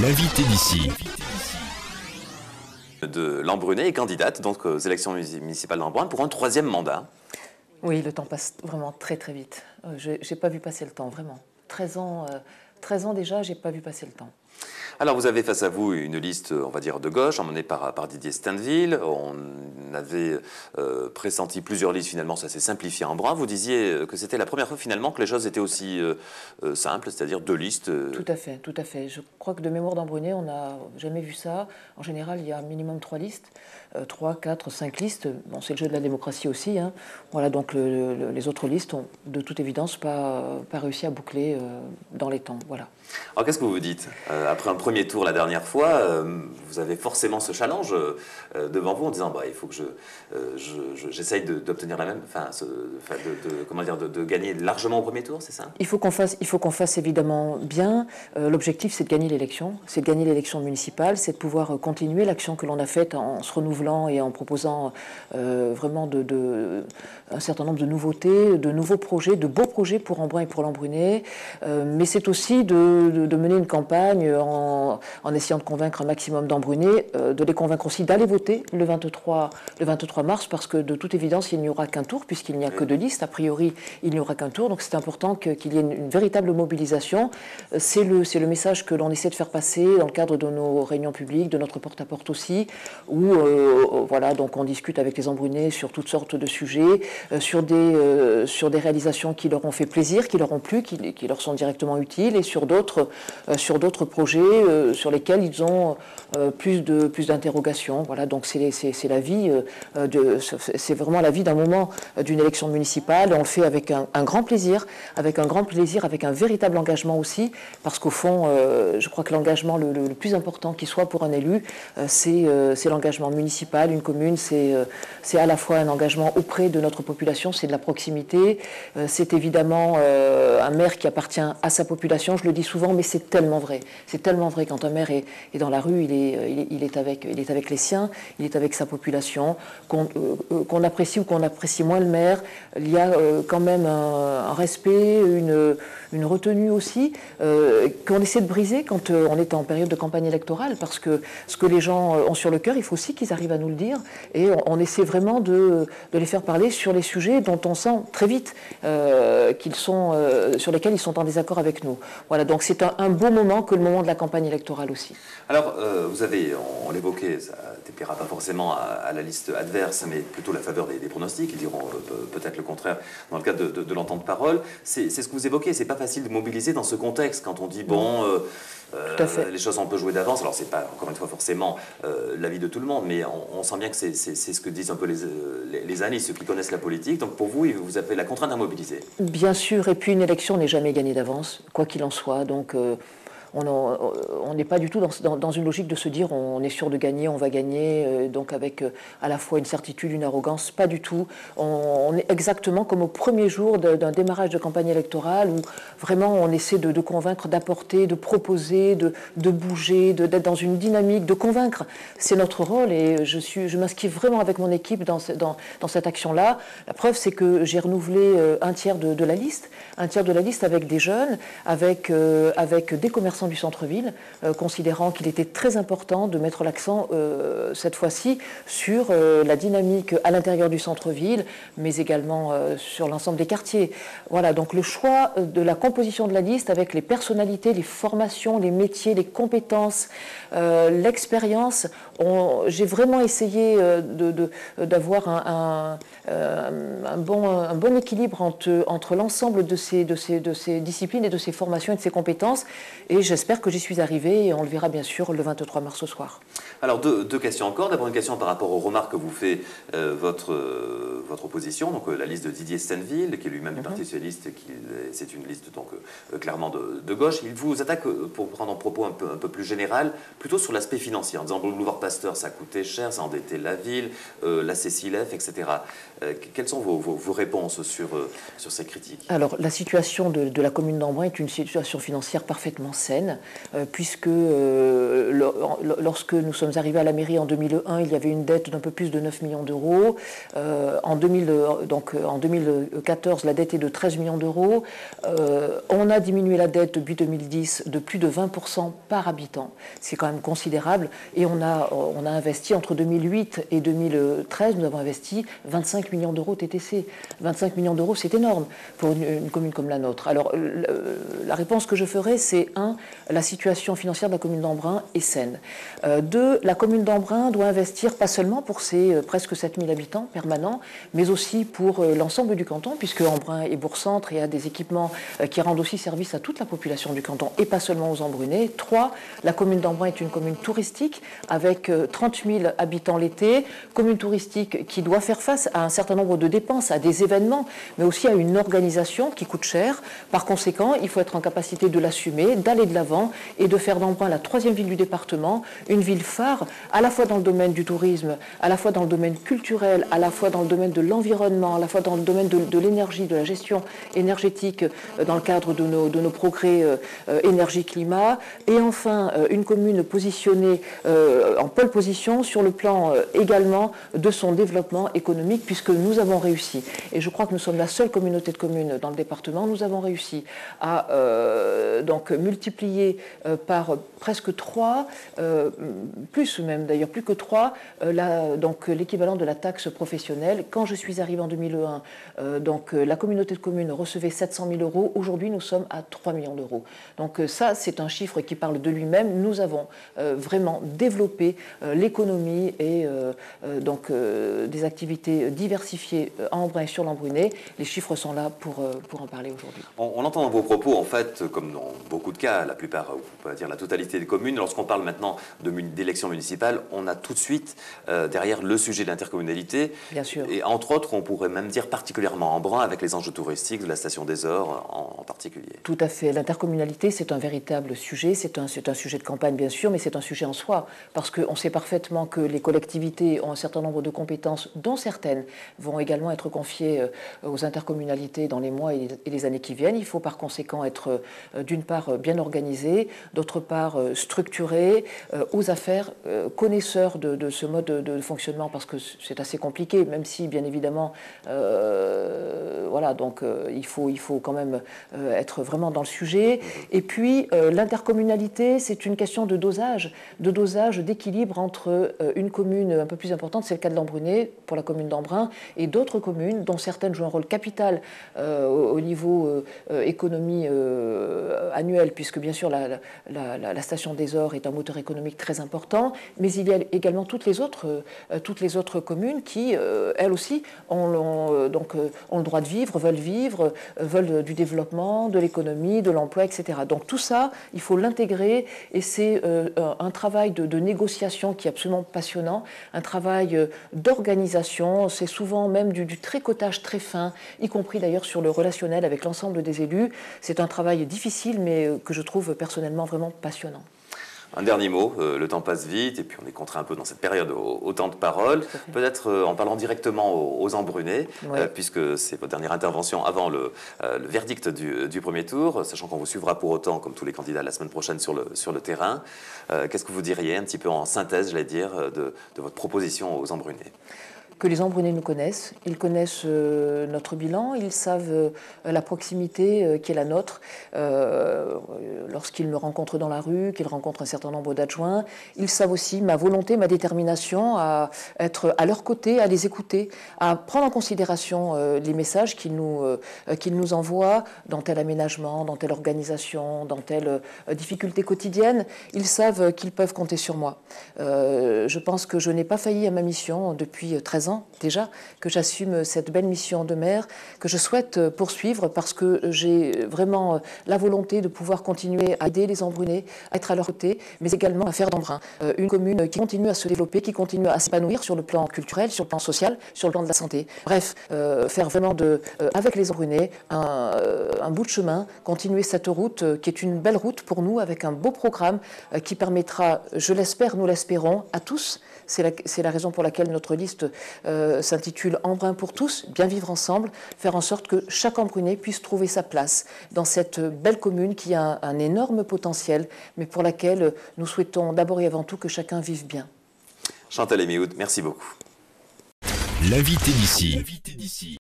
L'invité d'ici. De Lambrunnet est candidate donc aux élections municipales d'Embrun pour un 3e mandat. Oui, le temps passe vraiment très très vite. Je n'ai pas vu passer le temps, vraiment. 13 ans déjà, j'ai pas vu passer le temps. Alors vous avez face à vous une liste, on va dire, de gauche, emmenée par Didier Stainville. On avait pressenti plusieurs listes, finalement ça s'est simplifié en Embrun. Vous disiez que c'était la première fois finalement que les choses étaient aussi simples, c'est-à-dire 2 listes. Tout à fait, tout à fait. Je crois que de mémoire d'Embrunnet, on n'a jamais vu ça. En général, il y a un minimum 3 listes, 3, 4, 5 listes. Bon, c'est le jeu de la démocratie aussi, hein. Voilà, donc les autres listes ont de toute évidence pas réussi à boucler dans les temps. Voilà. Alors qu'est-ce que vous vous dites après un premier tour la dernière fois, vous avez forcément ce challenge devant vous en disant il faut que j'essaye d'obtenir la même, de gagner largement au premier tour, c'est ça? Il faut qu'on fasse évidemment bien. L'objectif, c'est de gagner l'élection, municipale, c'est de pouvoir continuer l'action que l'on a faite en se renouvelant et en proposant vraiment un certain nombre de nouveautés, de nouveaux projets, de beaux projets pour Embrun et pour Lambrunnet. Mais c'est aussi de mener une campagne en essayant de convaincre un maximum d'Embrunais, de les convaincre aussi d'aller voter le 23 mars, parce que de toute évidence, il n'y aura qu'un tour, puisqu'il n'y a que 2 listes. A priori, il n'y aura qu'un tour, donc c'est important qu'il y ait une véritable mobilisation. C'est le message que l'on essaie de faire passer dans le cadre de nos réunions publiques, de notre porte-à-porte aussi, où voilà, donc on discute avec les Embrunais sur toutes sortes de sujets, sur des réalisations qui leur ont fait plaisir, qui leur ont plu, qui leur sont directement utiles, et sur d'autres projets sur lesquels ils ont plus d'interrogations. Voilà, donc c'est la vie c'est vraiment la vie d'un moment d'une élection municipale. On le fait avec un grand plaisir, avec un véritable engagement aussi, parce qu'au fond, je crois que l'engagement le plus important qui soit pour un élu, c'est l'engagement municipal. Une commune, c'est à la fois un engagement auprès de notre population, c'est de la proximité, c'est évidemment un maire qui appartient à sa population. Je le dis souvent, mais c'est tellement vrai. C'est tellement vrai. Quand un maire est dans la rue, il est avec les siens, il est avec sa population. Qu'on apprécie ou qu'on apprécie moins le maire, il y a quand même un respect, une retenue aussi, qu'on essaie de briser quand on est en période de campagne électorale, parce que ce que les gens ont sur le cœur, il faut aussi qu'ils arrivent à nous le dire, et on essaie vraiment de les faire parler sur les sujets dont on sent très vite sur lesquels ils sont en désaccord avec nous. Voilà, donc c'est un beau moment que le moment de la campagne électorale aussi. Alors, vous avez, on l'évoquait, ça ne déplaira pas forcément à la liste adverse, mais plutôt la faveur des pronostics. Ils diront peut-être le contraire dans le cadre de l'entente parole. C'est ce que vous évoquez, c'est pas facile de mobiliser dans ce contexte quand on dit les choses on peut jouer d'avance. Alors c'est pas encore une fois forcément l'avis de tout le monde, mais on sent bien que c'est ce que disent un peu les analystes, ceux qui connaissent la politique. Donc pour vous, vous avez la contrainte à mobiliser. Bien sûr, et puis une élection n'est jamais gagnée d'avance, quoi qu'il en soit. Donc on n'est pas du tout dans une logique de se dire on est sûr de gagner, on va gagner, donc avec à la fois une certitude, une arrogance, pas du tout. On est exactement comme au premier jour d'un démarrage de campagne électorale, où vraiment on essaie de convaincre, d'apporter, de proposer, de bouger, d'être dans une dynamique, de convaincre. C'est notre rôle, et je m'inscris vraiment avec mon équipe dans cette action-là. La preuve, c'est que j'ai renouvelé un tiers de la liste avec des jeunes, avec des commerçants du centre-ville, considérant qu'il était très important de mettre l'accent cette fois-ci sur la dynamique à l'intérieur du centre-ville, mais également sur l'ensemble des quartiers. Voilà, donc le choix de la composition de la liste avec les personnalités, les formations, les métiers, les compétences, l'expérience. J'ai vraiment essayé d'avoir un bon équilibre entre l'ensemble de ces disciplines et de ces formations et de ces compétences, et j'espère que j'y suis arrivée, et on le verra bien sûr le 23 mars au soir. Alors deux questions encore. D'abord une question par rapport aux remarques que vous fait votre opposition, donc la liste de Didier Stainville, qui est lui-même du Parti socialiste, c'est une liste donc clairement de gauche. Il vous attaque, pour prendre un propos un peu plus général, plutôt sur l'aspect financier, en disant le boulevard Pasteur ça coûtait cher, ça endettait la ville, la CCILF, etc. Quelles sont vos réponses sur ces critiques? Alors la situation de la commune d'Embrun est une situation financière parfaitement saine. saine, puisque lorsque nous sommes arrivés à la mairie en 2001, il y avait une dette d'un peu plus de 9 millions d'euros. En 2014, la dette est de 13 millions d'euros. On a diminué la dette depuis 2010 de plus de 20% par habitant. C'est quand même considérable. Et on a investi entre 2008 et 2013, nous avons investi 25 millions d'euros TTC. 25 millions d'euros, c'est énorme pour une commune comme la nôtre. Alors, la réponse que je ferai, c'est 1, la situation financière de la commune d'Embrun est saine. 2, la commune d'Embrun doit investir pas seulement pour ses presque 7000 habitants permanents, mais aussi pour l'ensemble du canton, puisque Embrun est bourg-centre et a des équipements qui rendent aussi service à toute la population du canton et pas seulement aux Embrunais. 3, la commune d'Embrun est une commune touristique avec 30 000 habitants l'été, commune touristique qui doit faire face à un certain nombre de dépenses, à des événements, mais aussi à une organisation qui coûte cher. Par conséquent, il faut être en capacité de l'assumer, d'aller de l'avant et de faire d'Embrun la 3e ville du département, une ville phare, à la fois dans le domaine du tourisme, à la fois dans le domaine culturel, à la fois dans le domaine de l'environnement, à la fois dans le domaine de l'énergie, de la gestion énergétique dans le cadre de nos progrès énergie-climat, et enfin une commune positionnée en pole position sur le plan également de son développement économique, puisque nous avons réussi, et je crois que nous sommes la seule communauté de communes dans le département, nous avons réussi à donc multiplier par presque 3, plus même d'ailleurs, plus que 3, donc l'équivalent de la taxe professionnelle. Quand je suis arrivée en 2001, donc la communauté de communes recevait 700 000 euros. Aujourd'hui, nous sommes à 3 millions d'euros. Donc ça, c'est un chiffre qui parle de lui-même. Nous avons vraiment développé l'économie et donc des activités diversifiées à Embrun et sur l'Embrunais. Les chiffres sont là pour en parler aujourd'hui. On entend dans vos propos, en fait, comme dans beaucoup de cas, la plupart, on peut dire la totalité des communes, lorsqu'on parle maintenant d'élections municipales, on a tout de suite derrière le sujet de l'intercommunalité. Bien sûr. Et entre autres, on pourrait même dire particulièrement Embrun, avec les enjeux touristiques de la station des Ors en particulier. Tout à fait. L'intercommunalité, c'est un véritable sujet. C'est un sujet de campagne, bien sûr, mais c'est un sujet en soi. Parce qu'on sait parfaitement que les collectivités ont un certain nombre de compétences, dont certaines vont également être confiées aux intercommunalités dans les mois et les années qui viennent. Il faut par conséquent être, d'une part, bien organisé, d'autre part, structuré, aux affaires, connaisseur de ce mode de fonctionnement, parce que c'est assez compliqué, même si, bien évidemment, voilà, donc il faut quand même être vraiment dans le sujet. Et puis, l'intercommunalité, c'est une question de dosage, d'équilibre entre une commune un peu plus importante, c'est le cas de l'Embrunais, pour la commune d'Embrun, et d'autres communes, dont certaines jouent un rôle capital au niveau économie annuelle, puisque bien sûr la station des Ors est un moteur économique très important, mais il y a également toutes les autres communes qui, elles aussi, ont le droit de vivre, veulent du développement, de l'économie, de l'emploi, etc. Donc tout ça, il faut l'intégrer, et c'est un travail de négociation qui est absolument passionnant, un travail d'organisation, c'est souvent même du tricotage très fin, y compris d'ailleurs sur le relationnel avec l'ensemble des élus. C'est un travail difficile, mais que je trouve personnellement vraiment passionnant. Un dernier mot, le temps passe vite et puis on est contraint un peu dans cette période au temps de parole. Peut-être en parlant directement aux Embrunais, ouais. Puisque c'est votre dernière intervention avant le verdict du premier tour, sachant qu'on vous suivra pour autant, comme tous les candidats, la semaine prochaine sur le terrain. Qu'est-ce que vous diriez, un petit peu en synthèse, j'allais dire, de votre proposition aux Embrunais ? Que les Embrunais nous connaissent, ils connaissent notre bilan, ils savent la proximité qui est la nôtre. Lorsqu'ils me rencontrent dans la rue, qu'ils rencontrent un certain nombre d'adjoints, ils savent aussi ma volonté, ma détermination à être à leur côté, à les écouter, à prendre en considération les messages qu'ils nous envoient dans tel aménagement, dans telle organisation, dans telle difficulté quotidienne. Ils savent qu'ils peuvent compter sur moi. Je pense que je n'ai pas failli à ma mission depuis 13 ans déjà, que j'assume cette belle mission de maire, que je souhaite poursuivre parce que j'ai vraiment la volonté de pouvoir continuer à aider les Embrunais, à être à leur côté, mais également à faire d'Embrun une commune qui continue à se développer, qui continue à s'épanouir sur le plan culturel, sur le plan social, sur le plan de la santé. Bref, faire vraiment avec les Embrunais un bout de chemin, continuer cette route qui est une belle route pour nous, avec un beau programme qui permettra, je l'espère, nous l'espérons, à tous. C'est la raison pour laquelle notre liste s'intitule Embrun pour tous, bien vivre ensemble, faire en sorte que chaque Embrunais puisse trouver sa place dans cette belle commune qui a un énorme potentiel, mais pour laquelle nous souhaitons d'abord et avant tout que chacun vive bien. Chantal Emihoud, merci beaucoup. L'invité d'ici.